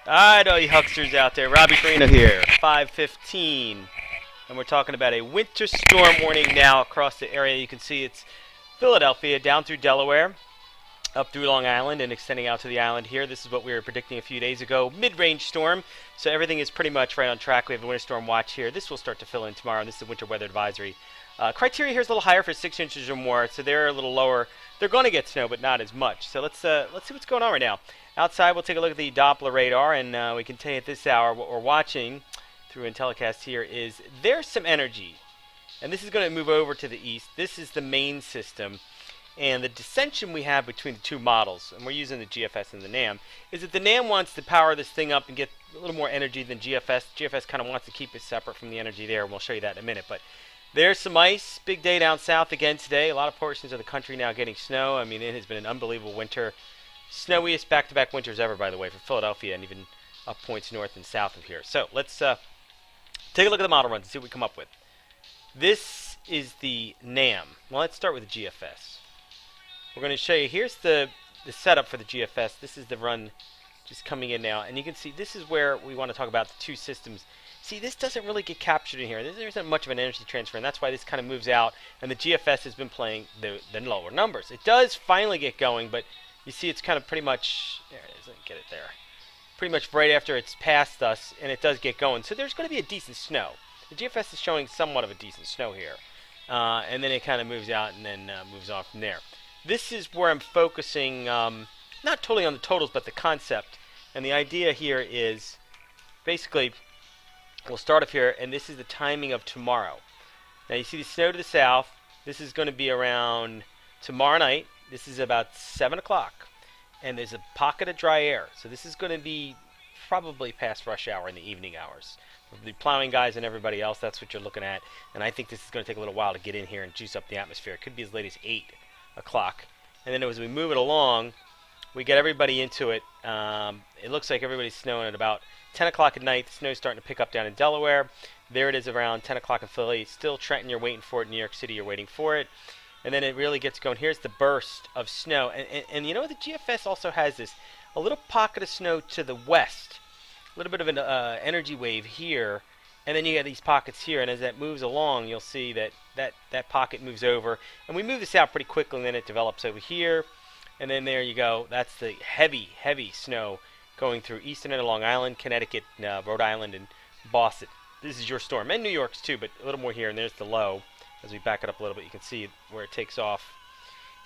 Alright, all you hucksters out there, Robbie Carino here, 5:15, and we're talking about a winter storm warning now across the area. You can see it's Philadelphia, down through Delaware, up through Long Island, and extending out to the island here. This is what we were predicting a few days ago, mid-range storm, so everything is pretty much right on track. We have a winter storm watch here. This will start to fill in tomorrow, and this is the winter weather advisory. Criteria here is a little higher for 6 inches or more, so they're a little lower. They're going to get snow, but not as much. So let's see what's going on right now. Outside, we'll take a look at the Doppler radar, and we can tell you at this hour what we're watching through Intellicast here is there's some energy, and this is going to move over to the east. This is the main system, and the dissension we have between the two models, and we're using the GFS and the NAM, is that the NAM wants to power this thing up and get a little more energy than GFS. GFS kind of wants to keep it separate from the energy there, and we'll show you that in a minute. But there's some ice. Big day down south again today. A lot of portions of the country now getting snow. I mean, it has been an unbelievable winter. Snowiest back-to-back winters ever, by the way, for Philadelphia and even up points north and south of here. So let's take a look at the model runs and see what we come up with. This is the NAM. Well, let's start with the GFS. We're going to show you, here's the setup for the GFS. This is the run just coming in now. And you can see this is where we want to talk about the two systems. See, this doesn't really get captured in here. There isn't much of an energy transfer, and that's why this kind of moves out. And the GFS has been playing the lower numbers. It does finally get going, but you see it's kind of pretty much, there it is, let me get it there. Pretty much right after it's passed us, and it does get going. So there's going to be a decent snow. The GFS is showing somewhat of a decent snow here. And then it kind of moves out and then moves on from there. This is where I'm focusing, not totally on the totals, but the concept. And the idea here is basically, we'll start off here, and this is the timing of tomorrow. Now you see the snow to the south. This is going to be around tomorrow night. This is about 7 o'clock, and there's a pocket of dry air. So this is going to be probably past rush hour in the evening hours. For the plowing guys and everybody else, that's what you're looking at. And I think this is going to take a little while to get in here and juice up the atmosphere. It could be as late as 8 o'clock. And then as we move it along, we get everybody into it. It looks like everybody's snowing at about 10 o'clock at night. The snow's starting to pick up down in Delaware. There it is around 10 o'clock in Philly. Still Trenton, you're waiting for it. New York City, you're waiting for it. And then it really gets going. Here's the burst of snow. And you know, the GFS also has this, a little pocket of snow to the west. A little bit of an energy wave here. And then you get these pockets here. And as that moves along, you'll see that pocket moves over. And we move this out pretty quickly, and then it develops over here. And then there you go. That's the heavy, heavy snow going through eastern and Long Island, Connecticut, Rhode Island, and Boston. This is your storm. And New York's too, but a little more here. And there's the low. As we back it up a little bit, you can see where it takes off.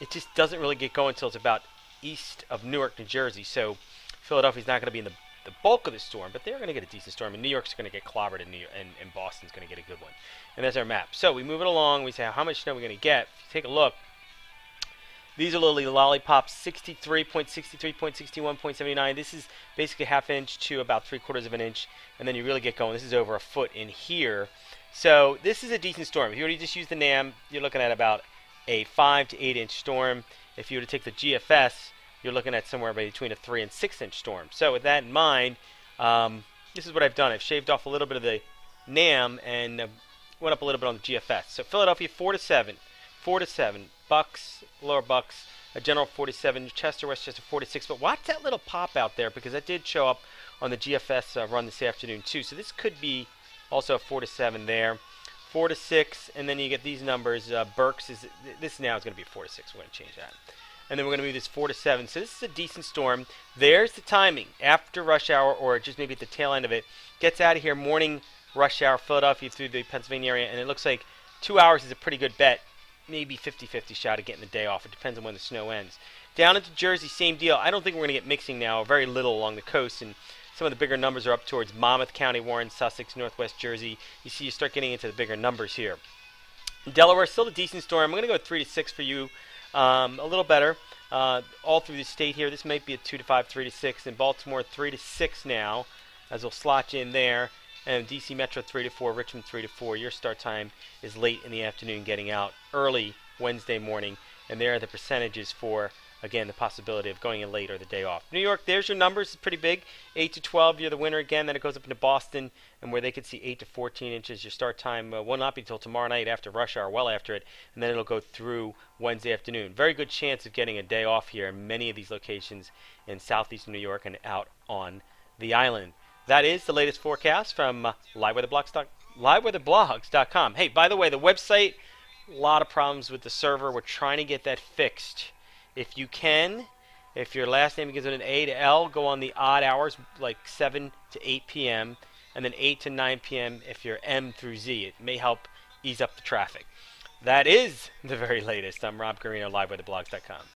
It just doesn't really get going until it's about east of Newark, New Jersey. So Philadelphia's not going to be in the bulk of the storm, but they're going to get a decent storm. And New York's going to get clobbered, and Boston's going to get a good one. And there's our map. So we move it along. We say how much snow we're going to get. If you take a look, these are little lollipops, 63.63, 0.61.79. This is basically half inch to about 3/4 of an inch. And then you really get going. This is over a foot in here. So this is a decent storm. If you were to just use the NAM, you're looking at about a 5 to 8 inch storm. If you were to take the GFS, you're looking at somewhere between a 3 and 6 inch storm. So with that in mind, this is what I've done. I've shaved off a little bit of the NAM and went up a little bit on the GFS. So Philadelphia 4 to 7, 4 to 7, Bucks, Lower Bucks, a general 47, Chester, Westchester 46. But watch that little pop out there, because that did show up on the GFS run this afternoon too. So this could be also a 4 to 7 there, 4 to 6, and then you get these numbers. Berks is this now is going to be a 4 to 6. We're going to change that, and then we're going to move this 4 to 7. So this is a decent storm. There's the timing after rush hour, or just maybe at the tail end of it. Gets out of here morning rush hour, Philadelphia through the Pennsylvania area, and it looks like 2 hours is a pretty good bet. Maybe 50-50 shot of getting the day off. It depends on when the snow ends. Down into Jersey, same deal. I don't think we're going to get mixing now. Very little along the coast, and some of the bigger numbers are up towards Monmouth County, Warren, Sussex, Northwest Jersey. You see, you start getting into the bigger numbers here. In Delaware, still a decent storm. I'm going to go 3 to 6 for you. A little better. All through the state here, this might be a 2 to 5, 3 to 6. In Baltimore, 3 to 6 now, as we'll slot you in there. And DC Metro 3 to 4, Richmond 3 to 4. Your start time is late in the afternoon, getting out early Wednesday morning. And there are the percentages for, again, the possibility of going in late or the day off. New York, there's your numbers. It's pretty big. 8 to 12, you're the winner again. Then it goes up into Boston, and where they could see 8 to 14 inches. Your start time will not be until tomorrow night after rush hour, well after it, and then it'll go through Wednesday afternoon. Very good chance of getting a day off here in many of these locations in southeastern New York and out on the island. That is the latest forecast from liveweatherblogs.com. Hey, by the way, the website, a lot of problems with the server. We're trying to get that fixed. If you can, if your last name begins with an A to L, go on the odd hours, like 7 to 8 p.m., and then 8 to 9 p.m. if you're M through Z. It may help ease up the traffic. That is the very latest. I'm Rob Carino, liveweatherblogs.com.